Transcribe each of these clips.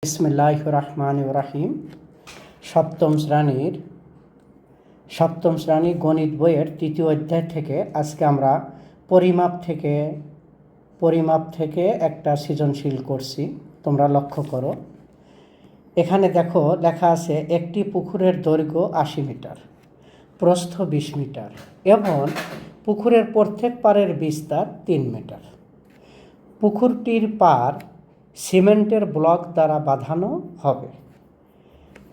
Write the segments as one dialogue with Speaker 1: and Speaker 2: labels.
Speaker 1: বিসমিল্লাহির রহমানির রহিম। সপ্তম শ্রেণী গণিত বইয়ের তৃতীয় অধ্যায় থেকে আজকে আমরা পরিমাপ থেকে একটা সৃজনশীল করছি। তোমরা লক্ষ্য করো, এখানে দেখো লেখা আছে একটি পুকুরের দৈর্ঘ্য 80 মিটার, প্রস্থ 20 মিটার এবং পুকুরের প্রত্যেক পাড়ের বিস্তার 3 মিটার। পুকুরটির পাড় সিমেন্টের ব্লক দ্বারা বাঁধানো হবে।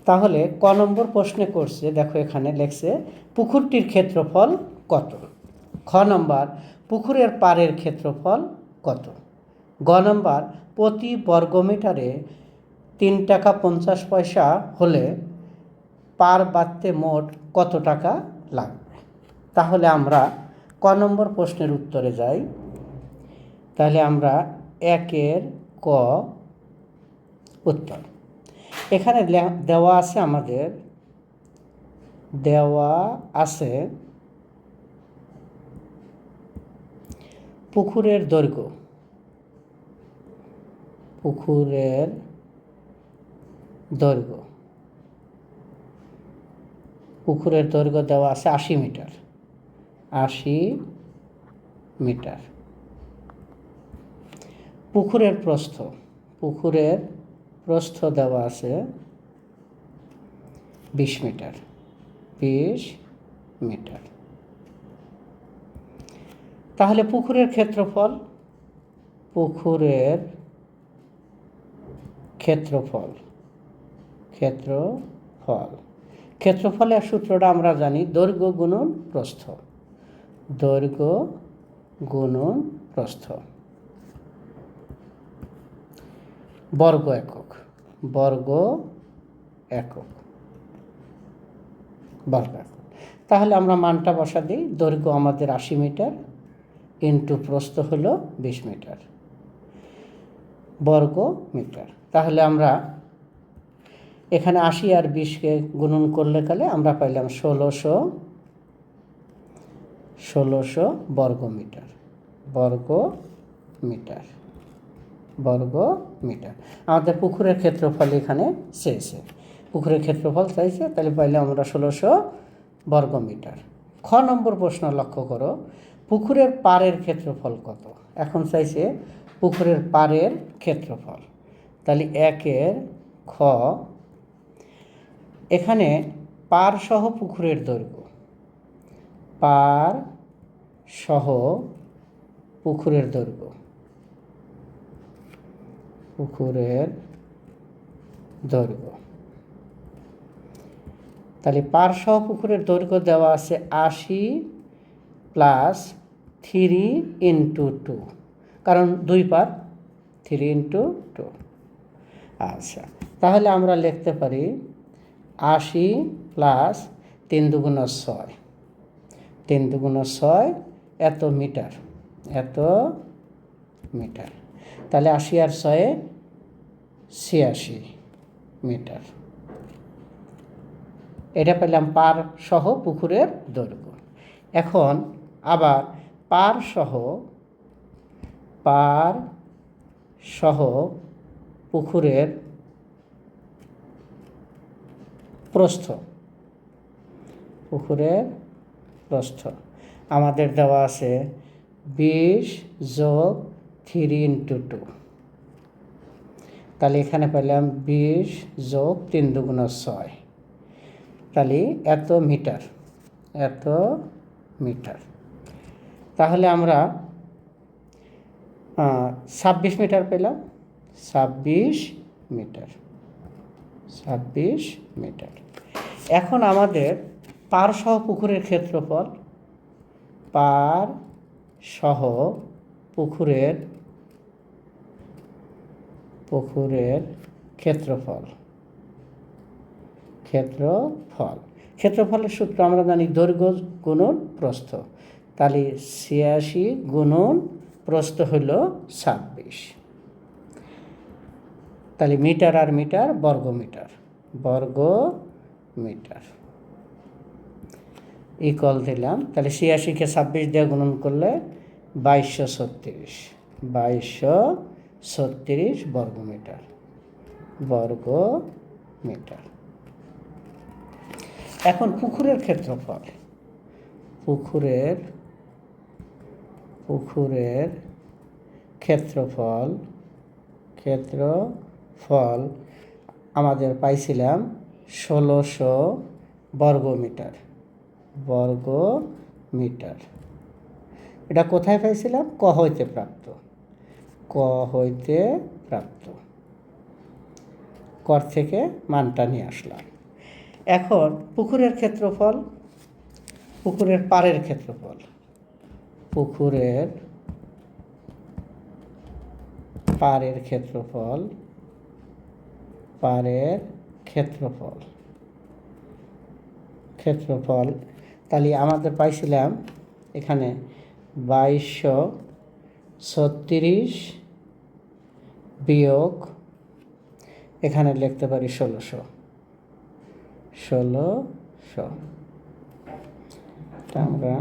Speaker 1: তাহলে ক নম্বর প্রশ্নে করছে, দেখো এখানে লেখছে পুকুরটির ক্ষেত্রফল কত। খ নম্বর পুকুরের পাড়ের ক্ষেত্রফল কত। গ নম্বর প্রতি বর্গমিটারে 3 টাকা 50 পয়সা হলে পার বাঁধতে মোট কত টাকা লাগবে। তাহলে আমরা ক নম্বর প্রশ্নের উত্তরে যাই। তাহলে আমরা 1-এর ক উত্তর। এখানে দেওয়া আছে পুকুরের দৈর্ঘ্য দেওয়া আছে 80 মিটার। পুকুরের প্রস্থ দেওয়া আছে 20 মিটার। তাহলে পুকুরের ক্ষেত্রফলের সূত্রটা আমরা জানি, দৈর্ঘ্য গুণন প্রস্থ। বর্গ একক। তাহলে আমরা মানটা বসা দিই। দৈর্ঘ্য আমাদের 80 মিটার ইন্টু প্রস্থ হলো 20 মিটার বর্গ মিটার। তাহলে আমরা এখানে 80 আর 20কে গুণন করলে কালে আমরা পাইলাম 1600 বর্গ মিটার। আমাদের পুকুরের ক্ষেত্রফল এখানে চাইছে, তাহলে পাইলে আমরা 1600 বর্গ মিটার। খ নম্বর প্রশ্ন লক্ষ্য করো, পুকুরের পাড়ের ক্ষেত্রফল কত। এখন চাইছে পুকুরের পাড়ের ক্ষেত্রফল। তাহলে 1-এর খ, এখানে পাড় সহ পুকুরের দৈর্ঘ্য, তাহলে পাড় সহ পুকুরের দৈর্ঘ্য দেওয়া আছে 80 + 3 × 2, কারণ 2 পাড় 3 × 2। আচ্ছা, তাহলে আমরা লিখতে পারি 80 + 3 × 6, 3 × 6 এত মিটার। তাহলে 80 আর 6 86 মিটার। এটা পেলাম পাড় সহ পুকুরের দৈর্ঘ্য। এখন আবার পাড় সহ পুকুরের প্রস্থ আমাদের দেওয়া আছে 20 + 3 × 2। তাহলে এখানে পেলাম 20 + 3 × 6, তাহলে এত মিটার। তাহলে আমরা 26 মিটার পেলাম। 26 মিটার। এখন আমাদের পাড় সহ পুকুরের ক্ষেত্রফলের সূত্র আমরা জানি, দৈর্ঘ্য গুণন প্রস্থ। তাহলে 86 গুণন প্রস্থ হলো 26। তাহলে মিটার আর মিটার বর্গ মিটার ইকুয়াল দিলাম। তাহলে 86কে 26 দিয়ে গুণন করলে 2236 বর্গ মিটার। বর্গ মিটার। এখন পুকুরের ক্ষেত্রফল, পুকুরের ক্ষেত্রফল আমাদের পাইছিলাম 1600 বর্গ মিটার। এটা কোথায় পাইছিলাম? ক হইতে প্রাপ্ত, কর থেকে মানটা নিয়ে আসলাম। এখন পুকুরের ক্ষেত্রফল, পুকুরের পাড়ের ক্ষেত্রফল, পাড়ের ক্ষেত্রফল তাহলে আমাদের পাইছিলাম এখানে 2236 বিয়োগ এখানে লিখতে পারি 1600। আমরা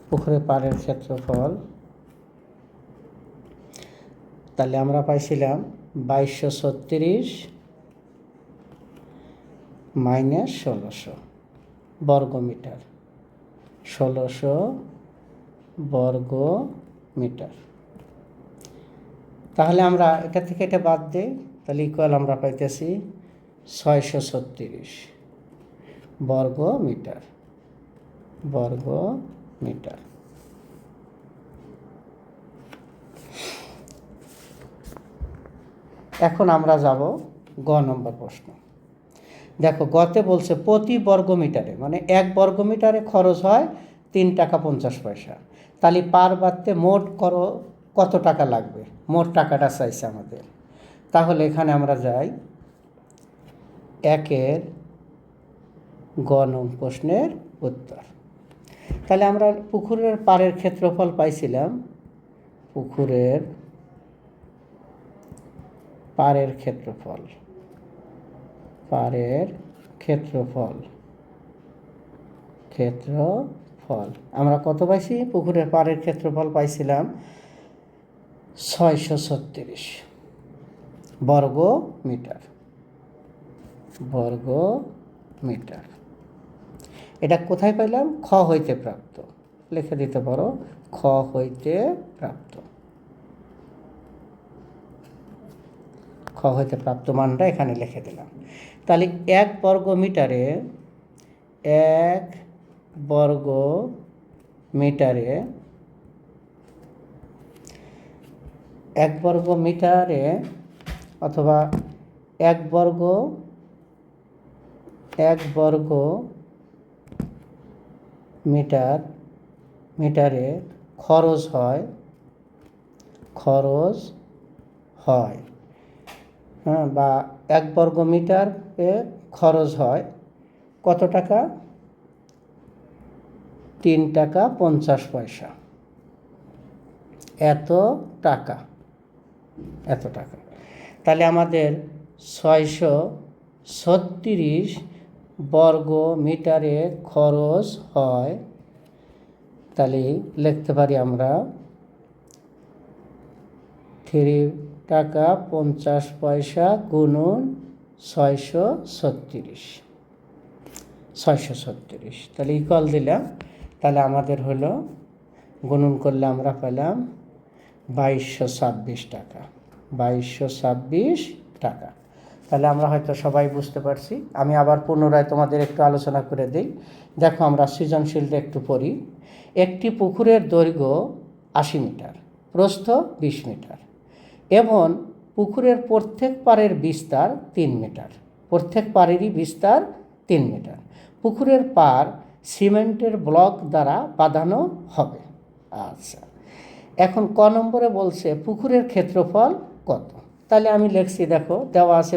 Speaker 1: পুকুরের পাড়ের ক্ষেত্রফল তাহলে আমরা পাইছিলাম 2236 মাইনাস 1600 বর্গ মিটার, 1600 বর্গ মিটার। তাহলে আমরা এটা থেকে এটা বাদ দিই, তাহলে ইকুয়াল আমরা পাইতেছি 636 বর্গ মিটার। এখন আমরা যাব গ নম্বর প্রশ্ন। দেখো গতে বলছে প্রতি বর্গ মিটারে, মানে 1 বর্গ মিটারে খরচ হয় 3 টাকা 50 পয়সা। তাহলে পার বাড়তে মোট কত টাকা লাগবে, মোট টাকাটা চাইছে আমাদের। তাহলে এখানে আমরা যাই 1-এর গ নং প্রশ্নের উত্তর। তাহলে আমরা পুকুরের পাড়ের ক্ষেত্রফল পাইছিলাম, পুকুরের পাড়ের ক্ষেত্রফল আমরা কত পাইছি? পুকুরের পাড়ের ক্ষেত্রফল পাইছিলাম 636 বর্গ মিটার। এটা কোথায় পাইলাম? খ হইতে প্রাপ্ত, লিখে দিতে পারো খ হইতে প্রাপ্ত মানটা এখানে লিখে দিলাম। তাহলে 1 বর্গ মিটারে 1 বর্গ মিটারে অথবা 1 বর্গ মিটারে খরচ হয় হ্যাঁ, বা 1 বর্গ মিটারে খরচ হয় কত টাকা? 3 টাকা 50 পয়সা। এত টাকা। তাহলে আমাদের 636 বর্গ মিটারে খরচ হয়, তাহলে লিখতে পারি আমরা 3 টাকা 50 পয়সা গুণন 636। তাহলে ইকুয়াল দিলাম। তাহলে আমাদের হলো গুণন করলে আমরা পেলাম 2226 টাকা। তাহলে আমরা হয়তো সবাই বুঝতে পারছি। আমি আবার পুনরায় তোমাদের একটু আলোচনা করে দিই। দেখো আমরা সৃজনশীলটা একটু পড়ি। একটি পুকুরের দৈর্ঘ্য 80 মিটার, প্রস্থ 20 মিটার এবং পুকুরের প্রত্যেক পাড়ের বিস্তার 3 মিটার। পুকুরের পাড় সিমেন্টের ব্লক দ্বারা বাঁধানো হবে। আচ্ছা, এখন ক নম্বরে বলছে পুকুরের ক্ষেত্রফল কত। তাহলে আমি লিখছি, দেখো দেওয়া আছে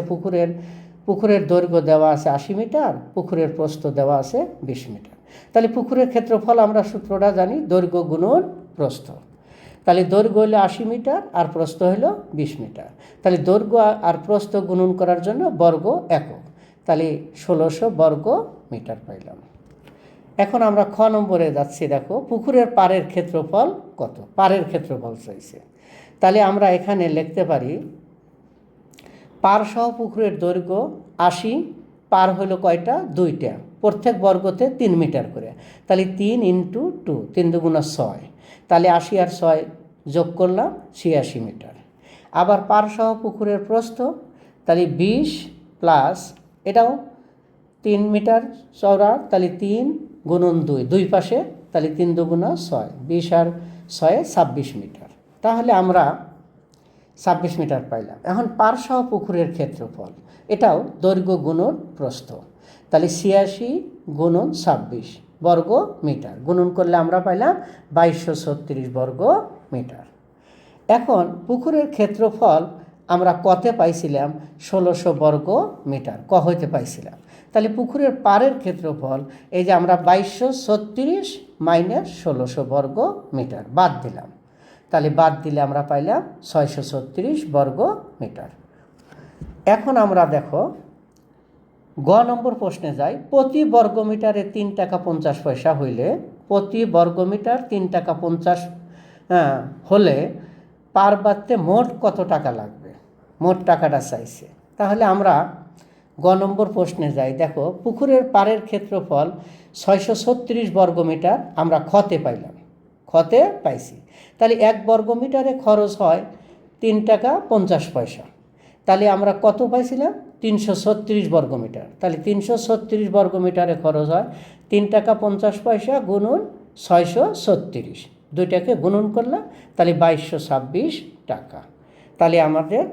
Speaker 1: পুকুরের দৈর্ঘ্য দেওয়া আছে 80 মিটার, পুকুরের প্রস্থ দেওয়া আছে 20 মিটার। তাহলে পুকুরের ক্ষেত্রফল আমরা সূত্রটা জানি, দৈর্ঘ্য গুণন প্রস্থ। তাহলে দৈর্ঘ্য হলো 80 মিটার আর প্রস্থ হলো 20 মিটার। তাহলে দৈর্ঘ্য আর প্রস্থ গুণন করার জন্য বর্গ একক, তাহলে 1600 বর্গ মিটার পাইলাম। এখন আমরা খ নম্বরে যাচ্ছি। দেখো পুকুরের পাড়ের ক্ষেত্রফল কত, পাড়ের ক্ষেত্রফল চাইছে। তাহলে আমরা এখানে লিখতে পারি পাড় সহ পুকুরের দৈর্ঘ্য 80, পাড় হলো কয়টা, 2টা, প্রত্যেক বর্গতে 3 মিটার করে। তাহলে 3 × 2, 3 দুগুণা 6, তাহলে 80 আর 6 যোগ করলাম 86 মিটার। আবার পাড় সহ পুকুরের প্রস্থ, তাহলে 20 প্লাস এটাও 3 মিটার চওড়া, তাহলে 3 × 2, দুই পাশে, তাহলে 3 দুগুণা 6, 20 আর 6 26 মিটার। তাহলে আমরা 26 মিটার পাইলাম। এখন পাড় সহ পুকুরের ক্ষেত্রফল, এটাও দৈর্ঘ্য গুণন প্রস্থ, তাহলে 86 × 26 বর্গ মিটার, গুণন করলে আমরা পাইলাম 2236 বর্গ মিটার। এখন পুকুরের ক্ষেত্রফল আমরা কতে পাইছিলাম, 1600 বর্গ মিটার ক হইতে পাইছিলাম। তাহলে পুকুরের পাড়ের ক্ষেত্রফল, এই যে আমরা 2236 মাইনাস 1600 বর্গ মিটার বাদ দিলাম, তাহলে বাদ দিলে আমরা পাইলাম 636 বর্গ মিটার। এখন আমরা দেখো গ নম্বর প্রশ্নে যাই। প্রতি বর্গমিটারে 3 টাকা 50 পয়সা হইলে, প্রতি বর্গমিটার 3 টাকা 50 হলে পার বাড়তে মোট কত টাকা লাগবে, মোট টাকাটা চাইছে। তাহলে আমরা গ নম্বর প্রশ্নে যাই। দেখো পুকুরের পাড়ের ক্ষেত্রফল 636 বর্গমিটার আমরা খতে পাইলাম, খতে পাইছি। তাহলে 1 বর্গমিটারে খরচ হয় 3 টাকা 50 পয়সা, তাহলে আমরা কত পাইছিলাম, 336 বর্গমিটার। তাহলে 336 বর্গমিটারে খরচ হয় 3 টাকা 50 পয়সা গুণন 636, দুইটাকে গুণন করলাম, তাহলে 2226 টাকা। তাহলে আমাদের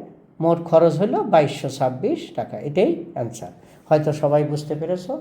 Speaker 1: মোট খরচ হলো 2226 টাকা। এটাই অ্যান্সার। হয়তো সবাই বুঝতে পেরেছো।